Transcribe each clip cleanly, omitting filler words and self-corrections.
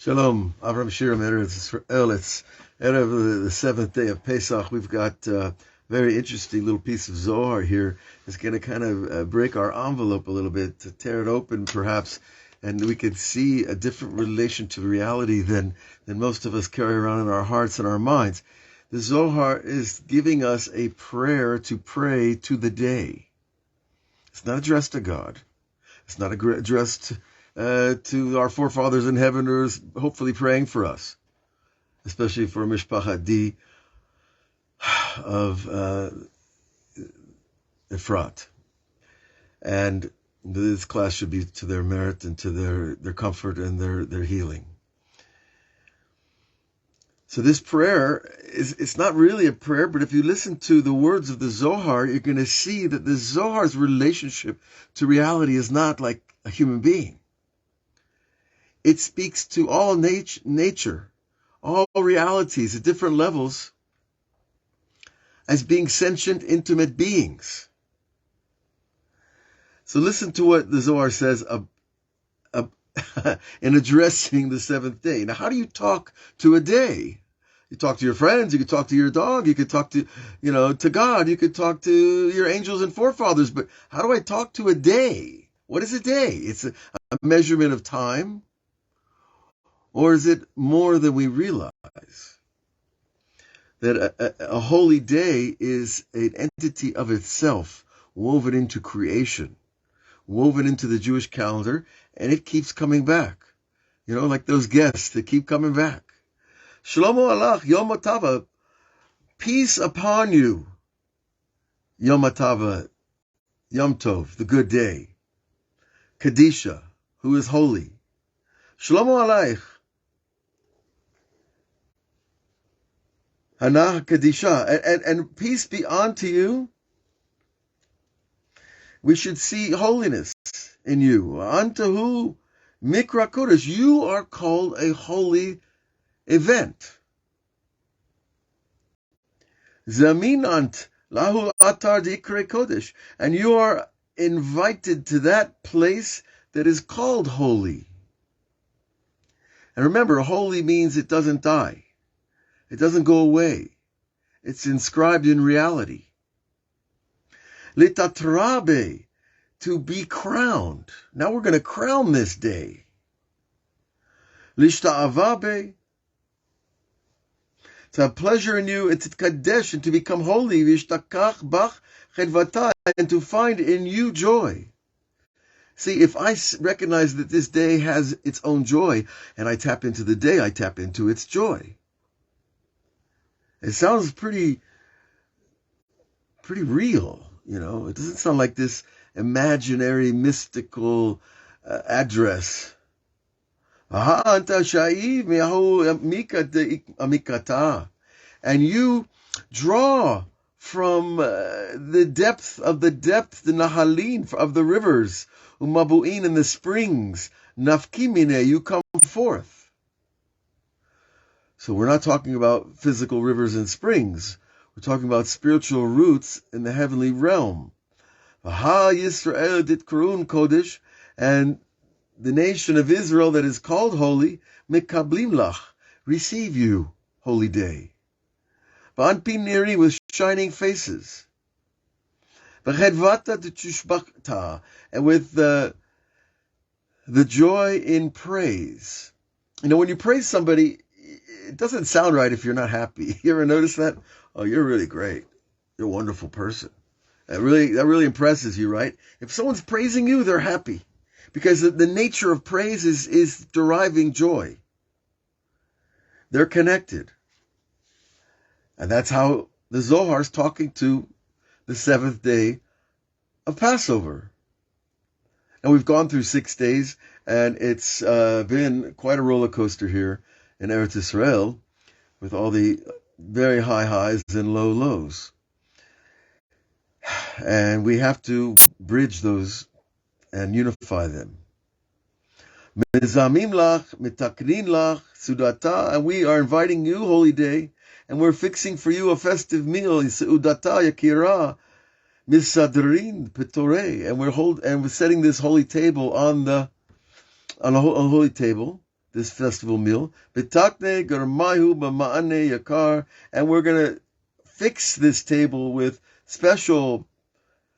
Shalom, Avraham Shira, Erev Shvi. It's Erev, the seventh day of Pesach. We've got a very interesting little piece of Zohar here. It's going to kind of break our envelope a little bit, to tear it open perhaps, and we can see a different relation to reality than most of us carry around in our hearts and our minds. The Zohar is giving us a prayer to pray to the day. It's not addressed to God. It's not addressed to our forefathers in heaven, who are hopefully praying for us, especially for Mishpachat D of Efrat. And this class should be to their merit and to their comfort and their healing. So this prayer it's not really a prayer, but if you listen to the words of the Zohar, you're going to see that the Zohar's relationship to reality is not like a human being. It speaks to all nature, all realities at different levels, as being sentient, intimate beings. So listen to what the Zohar says in addressing the seventh day. Now, how do you talk to a day? You talk to your friends, you could talk to your dog, you could talk to, to God, you could talk to your angels and forefathers, but how do I talk to a day? What is a day? It's a measurement of time. Or is it more than we realize? That a holy day is an entity of itself, woven into creation, woven into the Jewish calendar, and it keeps coming back. Like those guests that keep coming back. Shlomo alach, Yom Tava, peace upon you. Yom Tava, Yom Tov, the good day. Kadisha, who is holy. Shlomo alaich. Hanah Kadisha, and peace be unto you. We should see holiness in you. Unto who? Mikra Kodesh. You are called a holy event. Zaminant lahu atar dikre Kodesh. And you are invited to that place that is called holy. And remember, holy means it doesn't die. It doesn't go away. It's inscribed in reality. Litatrabe, to be crowned. Now we're going to crown this day. Lishta'avabe, to have pleasure in you, and to kadesh, and to become holy. Vishtakach bach chedvata, and to find in you joy. See, if I recognize that this day has its own joy, and I tap into the day, I tap into its joy. It sounds pretty real, It doesn't sound like this imaginary, mystical address. And you draw from the depth, the nahalin, of the rivers, umabu'in, in the springs, nafkimine, you come forth. So we're not talking about physical rivers and springs. We're talking about spiritual roots in the heavenly realm. V'ha Yisrael dit Karun Kodesh, and the nation of Israel that is called holy, mikablim lach, receive you, holy day. V'anpin niri, with shining faces. V'chedvata t'tushbakta, and with the joy in praise. When you praise somebody, it doesn't sound right if you're not happy. You ever notice that? Oh, you're really great. You're a wonderful person. That really impresses you, right? If someone's praising you, they're happy. Because the nature of praise is deriving joy. They're connected. And that's how the Zohar is talking to the seventh day of Passover. And we've gone through 6 days, and it's been quite a roller coaster here in Eretz Israel, with all the very high highs and low lows. And we have to bridge those and unify them. Mezamim lach, mitakrin lach, sudata, and we are inviting you, holy day, and we're fixing for you a festive meal, sudata yakira, misadrin petore, and we're setting this holy table on a holy table, this festival meal. B'takne garmahu b'ma'ane yakar, and we're going to fix this table with special,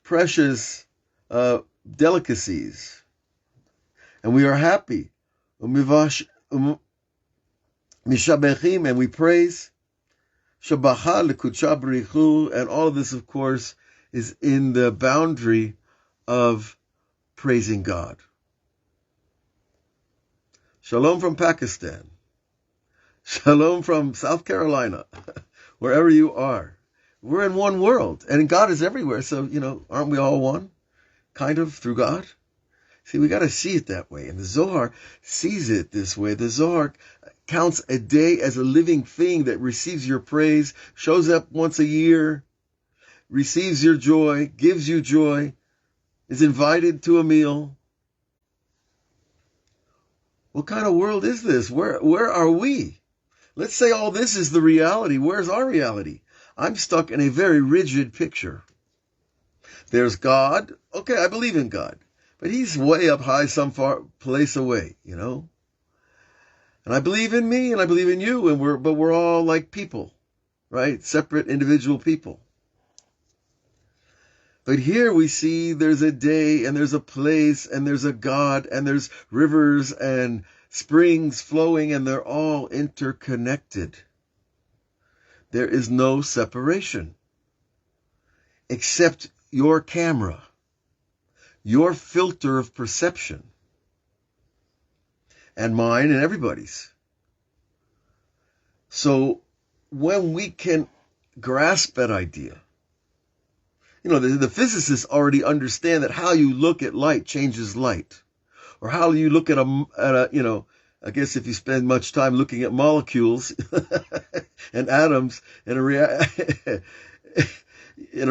precious delicacies. And we are happy. Mishabechim, and we praise. Shabacha lekudsha b'richu, and all of this, of course, is in the boundary of praising God. Shalom from Pakistan. Shalom from South Carolina. Wherever you are. We're in one world, and God is everywhere. So, aren't we all one? Kind of, through God? See, we got to see it that way. And the Zohar sees it this way. The Zohar counts a day as a living thing that receives your praise, shows up once a year, receives your joy, gives you joy, is invited to a meal. What kind of world is this? Where are we? Let's say all this is the reality. Where's our reality? I'm stuck in a very rigid picture. There's God. Okay, I believe in God. But he's way up high, some far place away, And I believe in me and I believe in you, but we're all like people, right? Separate individual people. But here we see there's a day and there's a place and there's a God and there's rivers and springs flowing, and they're all interconnected. There is no separation except your camera, your filter of perception, and mine and everybody's. So when we can grasp that idea, the physicists already understand that how you look at light changes light. Or how you look at I guess if you spend much time looking at molecules and atoms in a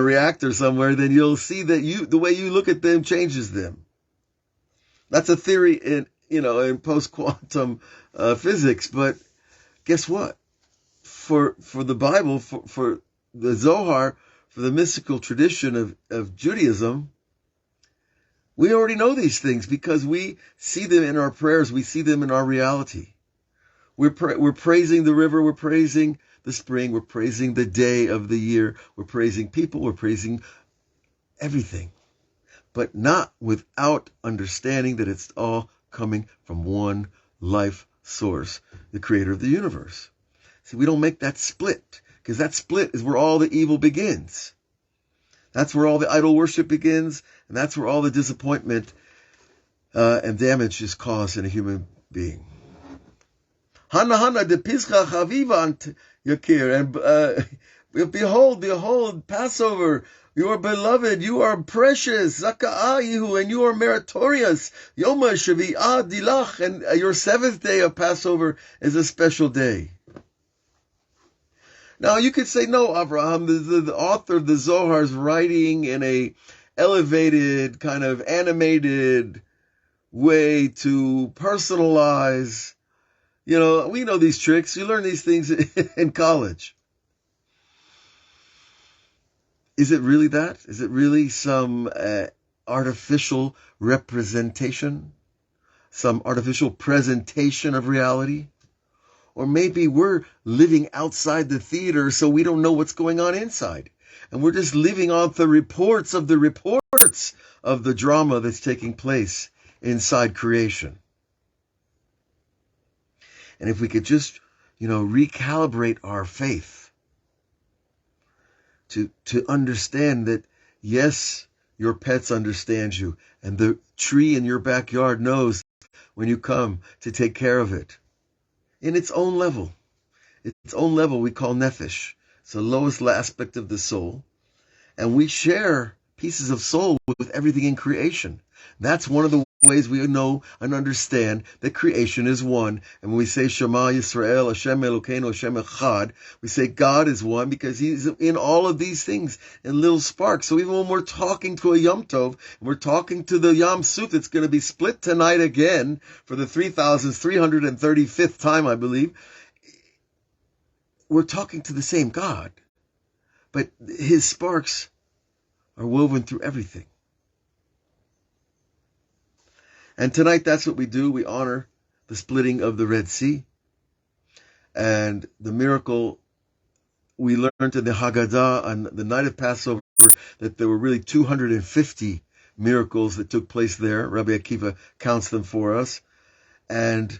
reactor somewhere, then you'll see that the way you look at them changes them. That's a theory in post-quantum physics. But guess what? For the Bible, for the Zohar, for the mystical tradition of Judaism, we already know these things because we see them in our prayers. We see them in our reality. We're praising the river. We're praising the spring. We're praising the day of the year. We're praising people. We're praising everything. But not without understanding that it's all coming from one life source, the creator of the universe. See, we don't make that split, because that split is where all the evil begins. That's where all the idol worship begins, and that's where all the disappointment and damage is caused in a human being. Hana de Pischa Chavivant Yakir, and behold, Passover, you are beloved, you are precious, Zaka'ayihu, and you are meritorious. Yoma Shavi'ah Dilach, and your seventh day of Passover is a special day. Now, you could say, no, Avraham, the author of the Zohar is writing in a elevated, kind of animated way to personalize. We know these tricks. You learn these things in college. Is it really that? Is it really some artificial representation? Some artificial presentation of reality? Or maybe we're living outside the theater, so we don't know what's going on inside. And we're just living off the reports of the drama that's taking place inside creation. And if we could just, recalibrate our faith to understand that, yes, your pets understand you, and the tree in your backyard knows when you come to take care of it. In its own level we call nefesh. It's the lowest aspect of the soul. And we share pieces of soul with everything in creation. That's one of the ways we know and understand that creation is one. And when we say Shema Yisrael, Hashem Elokeinu, Hashem Echad, we say God is one because he's in all of these things in little sparks. So even when we're talking to a Yom Tov, and we're talking to the Yom Suf that's going to be split tonight again for the 3,335th time, I believe, we're talking to the same God. But his sparks are woven through everything. And tonight, that's what we do. We honor the splitting of the Red Sea, and the miracle we learned in the Haggadah on the night of Passover that there were really 250 miracles that took place there. Rabbi Akiva counts them for us. And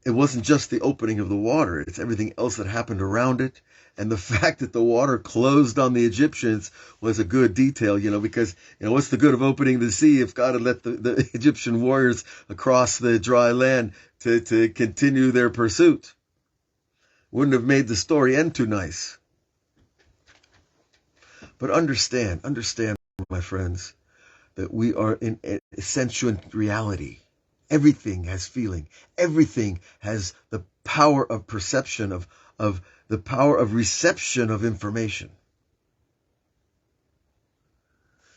it wasn't just the opening of the water, it's everything else that happened around it. And the fact that the water closed on the Egyptians was a good detail, because, what's the good of opening the sea if God had let the Egyptian warriors across the dry land to continue their pursuit? Wouldn't have made the story end too nice. But understand, my friends, that we are in essential reality. Everything has feeling. Everything has the power of perception, of the power of reception of information.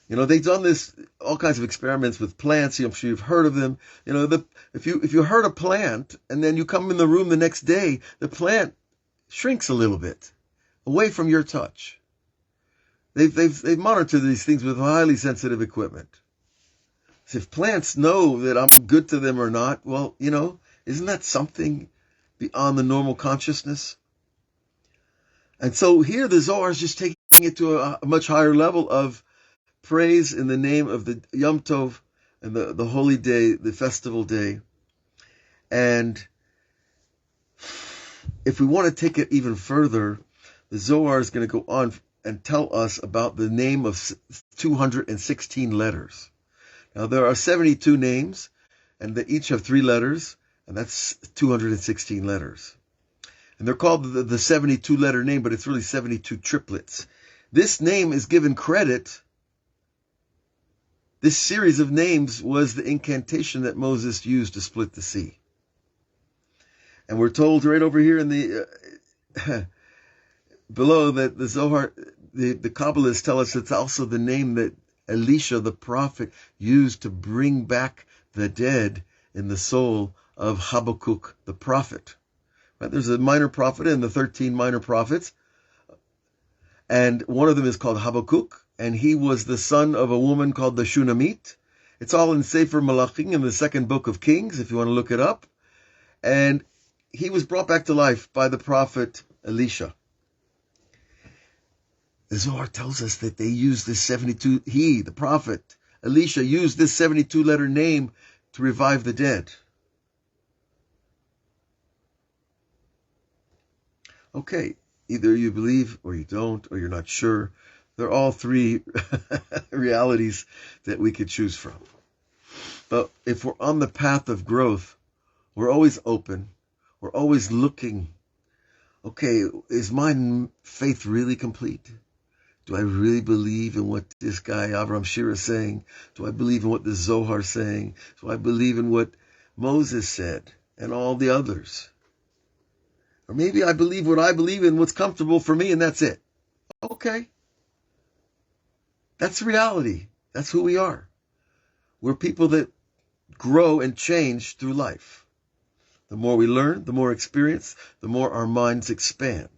They've done this, all kinds of experiments with plants. I'm sure you've heard of them. If you hurt a plant and then you come in the room the next day, the plant shrinks a little bit away from your touch. They've monitored these things with highly sensitive equipment. So if plants know that I'm good to them or not, well, isn't that something beyond the normal consciousness? And so here the Zohar is just taking it to a much higher level of praise in the name of the Yom Tov and the holy day, the festival day. And if we want to take it even further, the Zohar is going to go on and tell us about the name of 216 letters. Now, there are 72 names, and they each have 3 letters, and that's 216 letters. And they're called the 72-letter name, but it's really 72 triplets. This name is given credit. This series of names was the incantation that Moses used to split the sea. And we're told right over here in the below that the Zohar, the Kabbalists tell us it's also the name that Elisha the prophet used to bring back the dead in the soul of Habakkuk the prophet. Right? There's a minor prophet and the 13 minor prophets, and one of them is called Habakkuk, and he was the son of a woman called the Shunammite. It's all in Sefer Malachim in the 2nd book of Kings, if you want to look it up. And he was brought back to life by the prophet Elisha. The Zohar tells us that they used this 72, the prophet, Elisha, used this 72-letter name to revive the dead. Okay, either you believe or you don't, or you're not sure. They're all 3 realities that we could choose from. But if we're on the path of growth, we're always open. We're always looking. Okay, is my faith really complete? Do I really believe in what this guy, Avraham Shira, is saying? Do I believe in what the Zohar is saying? Do I believe in what Moses said and all the others? Or maybe I believe what I believe in, what's comfortable for me, and that's it. Okay. That's reality. That's who we are. We're people that grow and change through life. The more we learn, the more experience, the more our minds expand.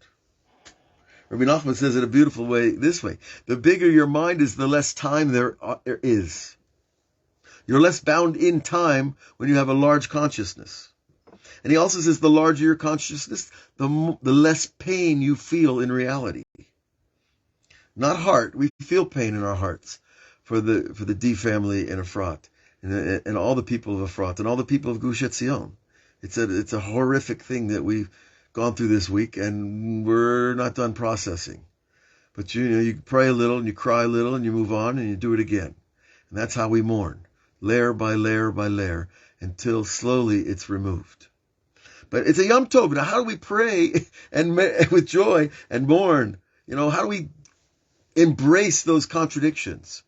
Rabbi Nachman says it a beautiful way this way. The bigger your mind is, the less time there is. You're less bound in time when you have a large consciousness. And he also says the larger your consciousness, the less pain you feel in reality. Not heart. We feel pain in our hearts for the D family in Efrat and all the people of Efrat and all the people of Gush Etzion. It's a horrific thing that we've gone through this week, and we're not done processing. But you pray a little and you cry a little and you move on and you do it again. And that's how we mourn, layer by layer by layer, until slowly it's removed. But it's a Yom Tov. Now, how do we pray and with joy and mourn? How do we embrace those contradictions?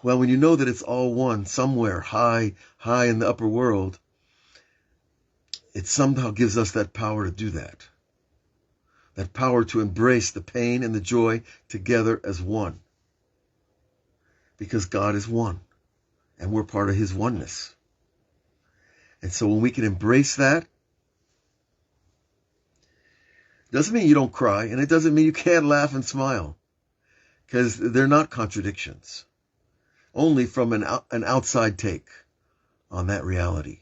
Well, when you know that it's all one somewhere high in the upper world, it somehow gives us that power to do that. That power to embrace the pain and the joy together as one. Because God is one, and we're part of his oneness. And so when we can embrace that, it doesn't mean you don't cry, and it doesn't mean you can't laugh and smile, because they're not contradictions. Only from an outside take. on that reality.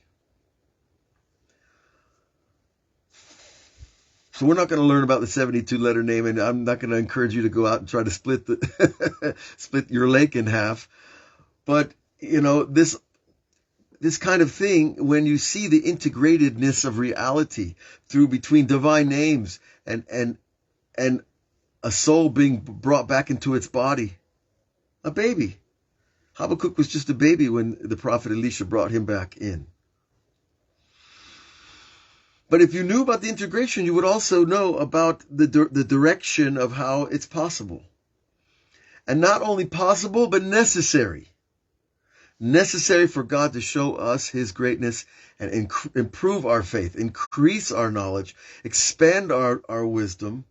So we're not going to learn about the 72-letter name, and I'm not going to encourage you to go out and try to split split your lake in half. But, this kind of thing, when you see the integratedness of reality between divine names and a soul being brought back into its body, a baby. Habakkuk was just a baby when the prophet Elisha brought him back in. But if you knew about the integration, you would also know about the direction of how it's possible. And not only possible, but necessary. Necessary for God to show us his greatness and improve our faith, increase our knowledge, expand our wisdom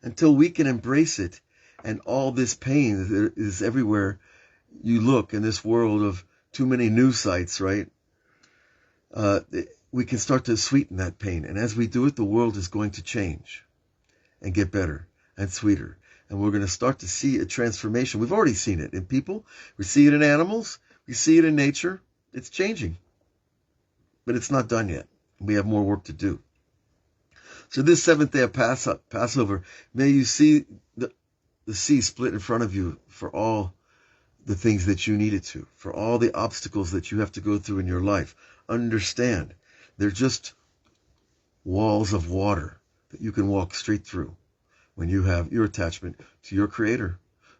until we can embrace it. And all this pain that is everywhere you look in this world of too many news sites, right? We can start to sweeten that pain. And as we do it, the world is going to change and get better and sweeter. And we're going to start to see a transformation. We've already seen it in people. We see it in animals. We see it in nature. It's changing. But it's not done yet. We have more work to do. So this seventh day of Passover, may you see the sea split in front of you for all the things that you needed to, for all the obstacles that you have to go through in your life. Understand, they're just walls of water that you can walk straight through when you have your attachment to your Creator,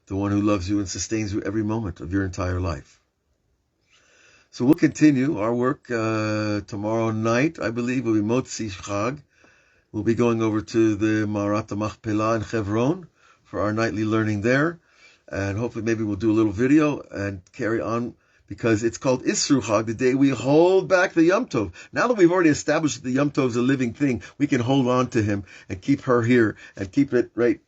the one who loves you and sustains you every moment of your entire life. So we'll continue our work tomorrow night. I believe will be Motzi Chag. We'll be going over to the Marat Machpelah in Hebron for our nightly learning there. And hopefully maybe we'll do a little video and carry on, because it's called Isru Chag, the day we hold back the Yom Tov. Now that we've already established that the Yom Tov is a living thing, we can hold on to him and keep her here and keep it right,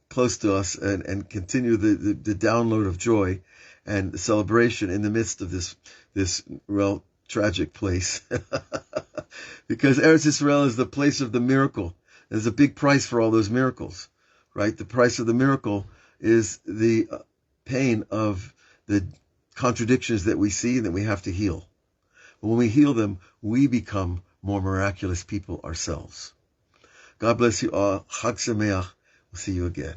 close to us and continue the download of joy and the celebration in the midst of this real tragic place. Because Eretz Yisrael is the place of the miracle. There's a big price for all those miracles, right? The price of the miracle is the pain of the contradictions that we see and that we have to heal. But when we heal them, we become more miraculous people ourselves. God bless you all. Chag Sameach. We'll see you again.